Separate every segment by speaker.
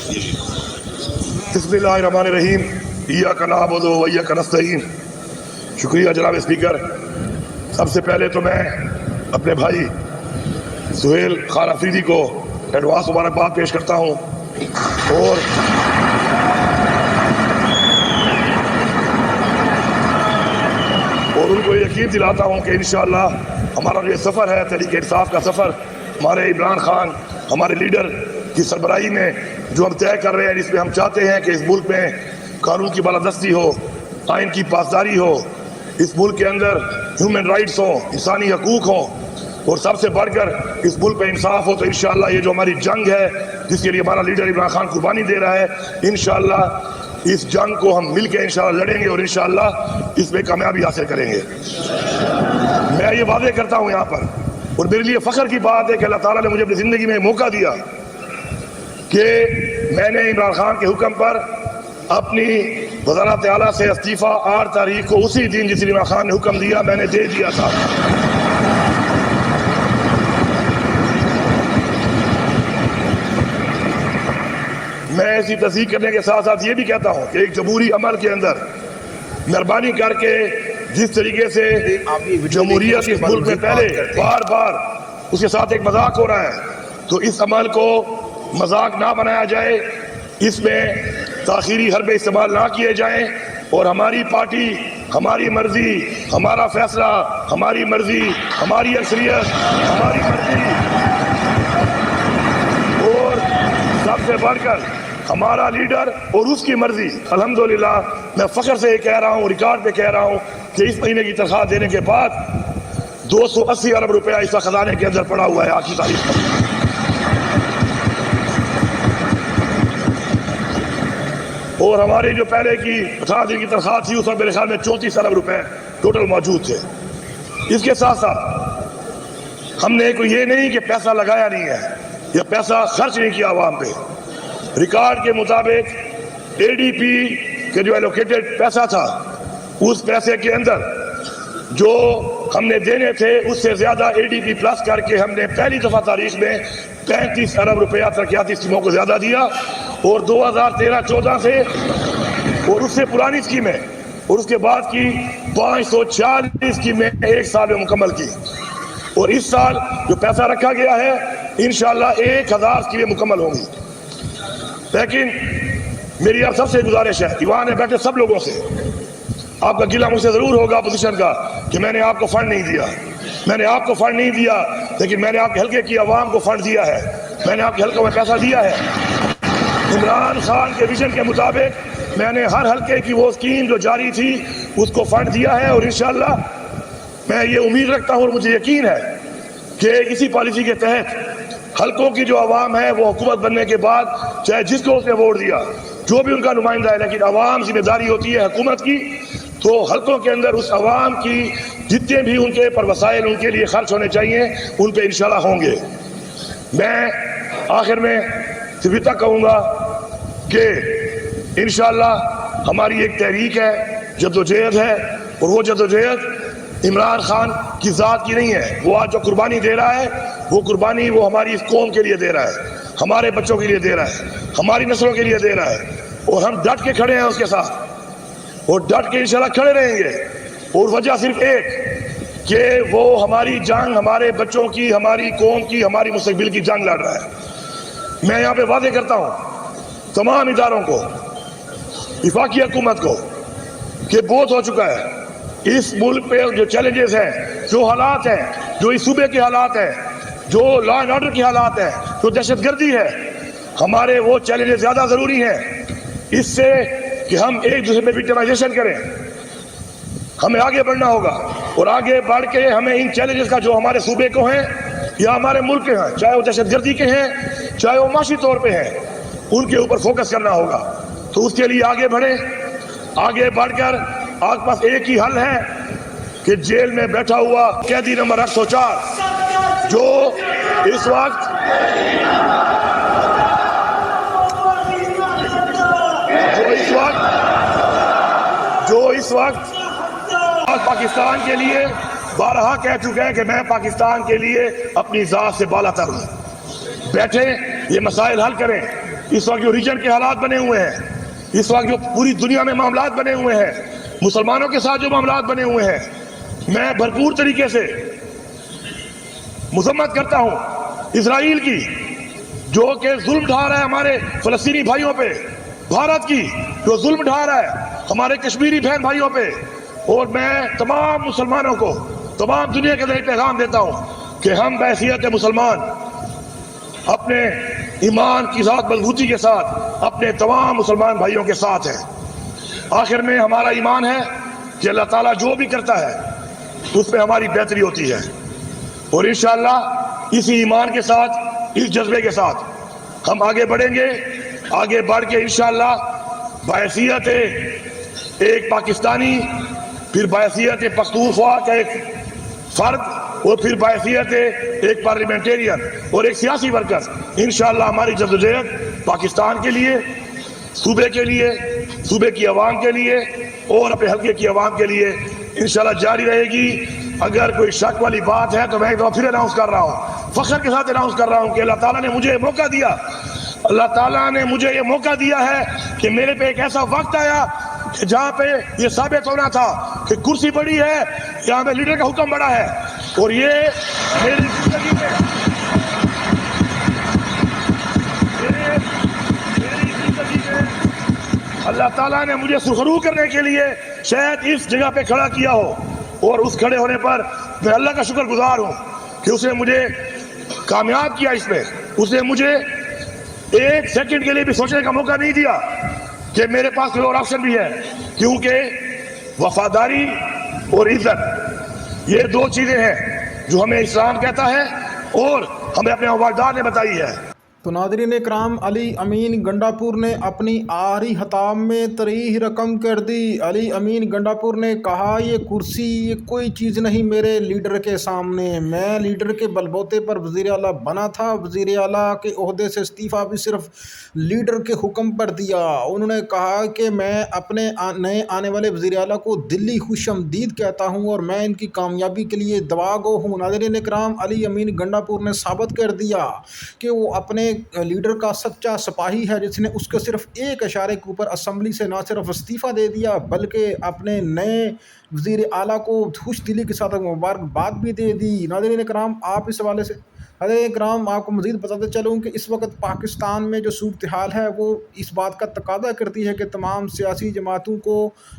Speaker 1: بسم اللہ الرحمن الرحیم، ایاک نعبد و ایاک نستعین۔ شکریہ جناب اسپیکر۔ سب سے پہلے تو میں اپنے بھائی سہیل خان افریدی کو ایڈوانس مبارکباد پیش کرتا ہوں اور ان کو یقین دلاتا ہوں کہ انشاءاللہ ہمارا جو سفر ہے تحریک انصاف کا سفر، ہمارے عمران خان ہمارے لیڈر کی سربراہی میں جو ہم طے کر رہے ہیں، جس میں ہم چاہتے ہیں کہ اس ملک میں قانون کی بالادستی ہو، آئین کی پاسداری ہو، اس ملک کے اندر ہیومن رائٹس ہوں، انسانی حقوق ہوں، اور سب سے بڑھ کر اس ملک پہ انصاف ہو، تو انشاءاللہ یہ جو ہماری جنگ ہے جس کے لیے ہمارا لیڈر عمران خان قربانی دے رہا ہے، انشاءاللہ اس جنگ کو ہم مل کے انشاءاللہ لڑیں گے اور انشاءاللہ اس میں کامیابی حاصل کریں گے۔ میں یہ واضح کرتا ہوں یہاں پر، اور میرے لیے فخر کی بات ہے کہ اللہ تعالیٰ نے مجھے اپنی زندگی میں موقع دیا کہ میں نے عمران خان کے حکم پر اپنی وزارت اعلیٰ سے استعفیٰ 8 تاریخ کو، اسی دن جس عمران خان نے حکم دیا، میں نے دے دیا تھا۔ میں ایسی تصدیق کرنے کے ساتھ ساتھ یہ بھی کہتا ہوں کہ ایک جمہوری عمل کے اندر مہربانی کر کے جس طریقے سے جمہوریت اس ملک میں پہلے بار بار اس کے ساتھ ایک مذاق ہو رہا ہے، تو اس عمل کو مذاق نہ بنایا جائے، اس میں تاخیری حربے استعمال نہ کیے جائیں، اور ہماری پارٹی، ہماری مرضی، ہمارا فیصلہ، ہماری مرضی، ہماری اکثریت، ہماری مرضی، اور سب سے بڑھ کر ہمارا لیڈر اور اس کی مرضی۔ الحمدللہ میں فخر سے یہ کہہ رہا ہوں، ریکارڈ پہ کہہ رہا ہوں کہ اس مہینے کی تنخواہ دینے کے بعد 280 ارب روپیہ اس وقت خزانے کے اندر پڑا ہوا ہے آج کی تاریخ میں۔ اور ہماری جو پہلے کی 18 دن کی تنخواہ تھی، اس وقت میرے خیال میں 34 ارب روپے ٹوٹل موجود تھے۔ اس کے ساتھ ساتھ ہم نے کوئی یہ نہیں کہ پیسہ لگایا نہیں ہے یا پیسہ خرچ نہیں کیا عوام پہ۔ ریکارڈ کے مطابق اے ڈی پی کے جو ایلوکیٹڈ پیسہ تھا، اس پیسے کے اندر جو ہم نے دینے تھے اس سے زیادہ اے ڈی پی پلس کر کے ہم نے پہلی دفعہ تاریخ میں 35 ارب روپیہ ترقیاتی اسکیموں کو زیادہ دیا، اور 2013-14 سے اور اس سے پرانی اسکیمیں اور اس کے بعد کی 540 اسکیمیں ایک سال میں مکمل کی، اور اس سال جو پیسہ رکھا گیا ہے انشاءاللہ 1000 اسکیمیں مکمل ہوں گی۔ لیکن میری آپ سب سے گزارش ہے، ایوان میں بیٹھے سب لوگوں سے، آپ کا گلہ مجھ سے ضرور ہوگا اپوزیشن کا کہ میں نے آپ کو فنڈ نہیں دیا، میں نے آپ کو فنڈ نہیں دیا، لیکن میں نے آپ کے حلقے کی عوام کو فنڈ دیا ہے، میں نے آپ کے حلقوں میں پیسہ دیا ہے۔ عمران خان کے ویژن کے مطابق میں نے ہر حلقے کی وہ اسکیم جو جاری تھی اس کو فنڈ دیا ہے، اور انشاءاللہ میں یہ امید رکھتا ہوں اور مجھے یقین ہے کہ اسی پالیسی کے تحت حلقوں کی جو عوام ہے وہ حکومت بننے کے بعد چاہے جس کو اس نے ووٹ دیا، جو بھی ان کا نمائندہ ہے، لیکن عوام ذمہ داری ہوتی ہے حکومت کی، تو حلقوں کے اندر اس عوام کی جتنے بھی ان کے پر وسائل ان کے لیے خرچ ہونے چاہیے ان پہ انشاءاللہ ہوں گے۔ میں آخر میں صرف اتنا کہوں گا کہ انشاءاللہ ہماری ایک تحریک ہے، جدوجہد ہے، اور وہ جدوجہد عمران خان کی ذات کی نہیں ہے۔ وہ آج جو قربانی دے رہا ہے وہ قربانی وہ ہماری اس قوم کے لیے دے رہا ہے، ہمارے بچوں کے لیے دے رہا ہے، ہماری نسلوں کے لیے دے رہا ہے، اور ہم ڈٹ کے کھڑے ہیں اس کے ساتھ، اور ڈٹ کے انشاءاللہ کھڑے رہیں گے۔ اور وجہ صرف ایک کہ وہ ہماری جنگ، ہمارے بچوں کی، ہماری قوم کی، ہماری مستقبل کی جنگ لڑ رہا ہے۔ میں یہاں پہ واضح کرتا ہوں تمام اداروں کو، وفاقی حکومت کو، کہ بہت ہو چکا ہے۔ اس ملک پہ جو چیلنجز ہیں، جو حالات ہیں، جو اس صوبے کے حالات ہیں، جو لا اینڈ آرڈر کی حالات ہیں، جو دہشت گردی ہے، ہمارے وہ چیلنجز زیادہ ضروری ہیں اس سے کہ ہم ایک دوسرے پہ وکٹمائزیشن کریں۔ ہمیں آگے بڑھنا ہوگا، اور آگے بڑھ کے ہمیں ان چیلنجز کا جو ہمارے صوبے کو ہیں یا ہمارے ملک کے ہیں، چاہے وہ دہشت گردی کے ہیں، چاہے وہ معاشی طور پہ ہیں، ان کے اوپر فوکس کرنا ہوگا۔ تو اس کے لیے آگے بڑھیں، آگے بڑھ کر آپ کے پاس ایک ہی حل ہے کہ جیل میں بیٹھا ہوا قیدی نمبر 804 جو اس وقت پاکستان کے لیے بارہا کہہ چکے ہیں کہ میں پاکستان کے لیے اپنی ذات سے بالا تر ہوں۔ بیٹھیں، یہ مسائل حل کریں، इस वक्त जो रीजन के हालात बने हुए हैं, इस वक्त जो पूरी दुनिया में मामलात बने हुए हैं, मुसलमानों के साथ जो मामलात बने हुए हैं, मैं भरपूर तरीके से मजम्मत करता हूँ इसराइल की, जो कि जुल्म ढा रहा है हमारे फलस्तीनी भाइयों पे, भारत की जो जुल्म ढा रहा है हमारे कश्मीरी बहन भाइयों पे। और मैं तमाम मुसलमानों को, तमाम दुनिया के लिए पैगाम देता हूँ कि हम बहैसियत मुसलमान अपने ईमान की साथ मजबूती के साथ अपने तमाम मुसलमान भाइयों के साथ हैं। आखिर में हमारा ईमान है कि अल्लाह ताला जो भी करता है उसमें हमारी बेहतरी होती है, और इंशाअल्लाह इसी ईमान के साथ, इस जज्बे के साथ हम आगे बढ़ेंगे। आगे बढ़ के इंशाअल्लाह बहैसियत एक पाकिस्तानी, फिर बहैसियत पख्तूनख्वा का एक फर्द, और फिर बहैसियत एक पार्लियामेंटेरियन और एक सियासी वर्कर, इंशाअल्लाह हमारी जद्दोजहद पाकिस्तान के लिए, सूबे के लिए, सूबे की आवाम के लिए और अपने हल्के की आवाम के लिए इंशाअल्लाह जारी रहेगी। अगर कोई शक वाली बात है तो मैं एक दफा फिर अनाउंस कर रहा हूँ, फख्र के साथ अनाउंस कर रहा हूँ कि अल्लाह ताला ने मुझे मौका दिया, अल्लाह ताला ने मुझे ये मौका दिया है कि मेरे पे एक ऐसा वक्त आया कि जहाँ पे ये साबित होना था कि कुर्सी बड़ी है, यहाँ पे लीडर का हुक्म बड़ा है। और ये मेरी जिंदगी में, अल्लाह ताला ने मुझे सुखरू करने के लिए शायद इस जगह पे खड़ा किया हो, और उस खड़े होने पर मैं अल्लाह का शुक्रगुजार हूँ कि उसने मुझे कामयाब किया। इसमें उसने मुझे एक सेकंड के लिए भी सोचने का मौका नहीं दिया कि मेरे पास कोई और ऑप्शन भी है, क्योंकि वफादारी और इज्जत ये दो चीजें हैं जो हमें इस्लाम कहता है और हमें अपने वफादार ने बताई है।
Speaker 2: तो नाज़रीन इकराम, अली अमीन गंडापुर ने अपनी आखिरी खिताब में तरीह रकम कर दी। अली अमीन गंडापुर ने कहा, ये कुर्सी ये कोई चीज़ नहीं मेरे लीडर के सामने, मैं लीडर के बलबूते पर वज़ीर आला बना था, वज़ीर आला के ओहदे से इस्तीफ़ा भी सिर्फ लीडर के हुक्म पर दिया। उन्होंने कहा कि मैं अपने नए आने वाले वज़ीर आला को दिल्ली खुशामदीद कहता हूँ और मैं इनकी कामयाबी के लिए दुआ गो हूँ। नाज़रीन इकराम, अली अमीन गंडापुर ने साबित कर दिया कि वो अपने लीडर का सच्चा सिपाही है, जिसने उसके सिर्फ एक इशारे के ऊपर असम्बली से ना सिर्फ इस्तीफ़ा दे दिया बल्कि अपने नए वज़ीर आला को खुश दिली के साथ मुबारकबाद भी दे दी। नाज़रीन इकराम, आप इस हवाले से इकराम आपको मज़ीद बताते चलूँ कि इस वक्त पाकिस्तान में जो सूरत हाल है वो इस बात का तकादा करती है कि तमाम सियासी जमातों को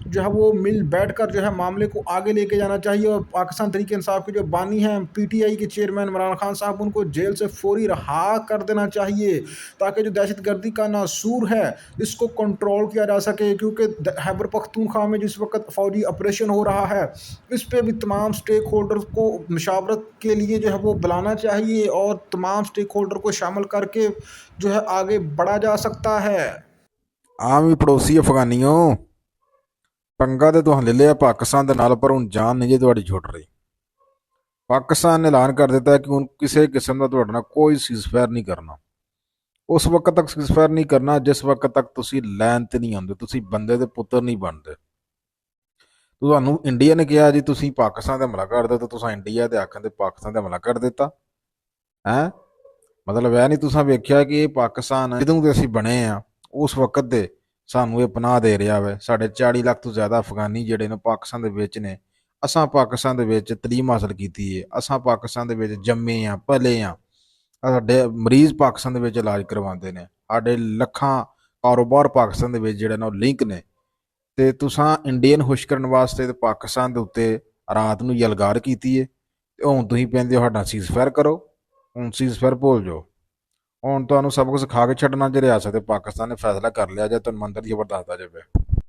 Speaker 2: जो है वो मिल बैठ कर जो है मामले को आगे लेके जाना चाहिए, और पाकिस्तान तहरीक इंसाफ के जो बानी हैं PTI के चेयरमैन इमरान खान साहब, उनको जेल से फौरी रहा कर देना चाहिए ताकि जो दहशत गर्दी का नासूर है इसको कंट्रोल किया जा सके। क्योंकि खैबर पख्तूनख्वा में जिस वक्त फौजी ऑपरेशन हो रहा है इस पर भी तमाम स्टेक होल्डर को मशावरत के लिए जो है वो बुलाना चाहिए और तमाम स्टेक होल्डर को शामिल करके जो है आगे बढ़ा जा सकता है।
Speaker 3: आम ही पड़ोसी अफगानियों पंगा तो तुहां ले लिया पाकिस्तान के नाल, पर हुण जान नहीं जी तुहाडी छुट रही। पाकिस्तान ने ऐलान कर दिता है कि हुण किसी किस्म का तुहाडे नाल कोई सीज़फायर नहीं करना, उस वक्त तक सीज़फायर नहीं करना जिस वक्त तक तुसीं लैन ते नहीं आउंदे, तुसीं बंदे दे पुत्तर नहीं बनते। तुहानूं इंडिया ने कहा जी तुसीं पाकिस्तान ते हमला कर दो, तो तुसां इंडिया दे आखण ते पाकिस्तान ते हमला कर दिता है। मतलब यह नहीं तुसां वेख्या कि पाकिस्तान जदों दे असीं बने आ उस वक्त दे सानूं ये पनाह दे रहा है। साढ़े 40 लाख तो ज़्यादा अफगानी जिहड़े ने पाकिस्तान दे विच ने, असां पाकिस्तान दे विच तलीम हासिल कीती है, असां पाकिस्तान दे विच जम्मे आ पले आ, साडे मरीज़ पाकिस्तान दे विच इलाज करवाते हैं, साडे लखां कारोबार पाकिस्तान दे विच जिहड़े ने लिंक ने। ते तुसां इंडियन खुश करन वास्ते ते पाकिस्तान दे उत्ते रात नूं यलगार कीती है, ते हुण तुसीं कहंदे हो साडा सीज़फायर करो। हुण सीज़फायर भुल जाओ, हुण तुहानूं सब कुछ सिखा के छड्डना जे रियासत पाकिस्तान ने फैसला कर लिया जे तुहानूं अंदर जबरदस्त आ जावे।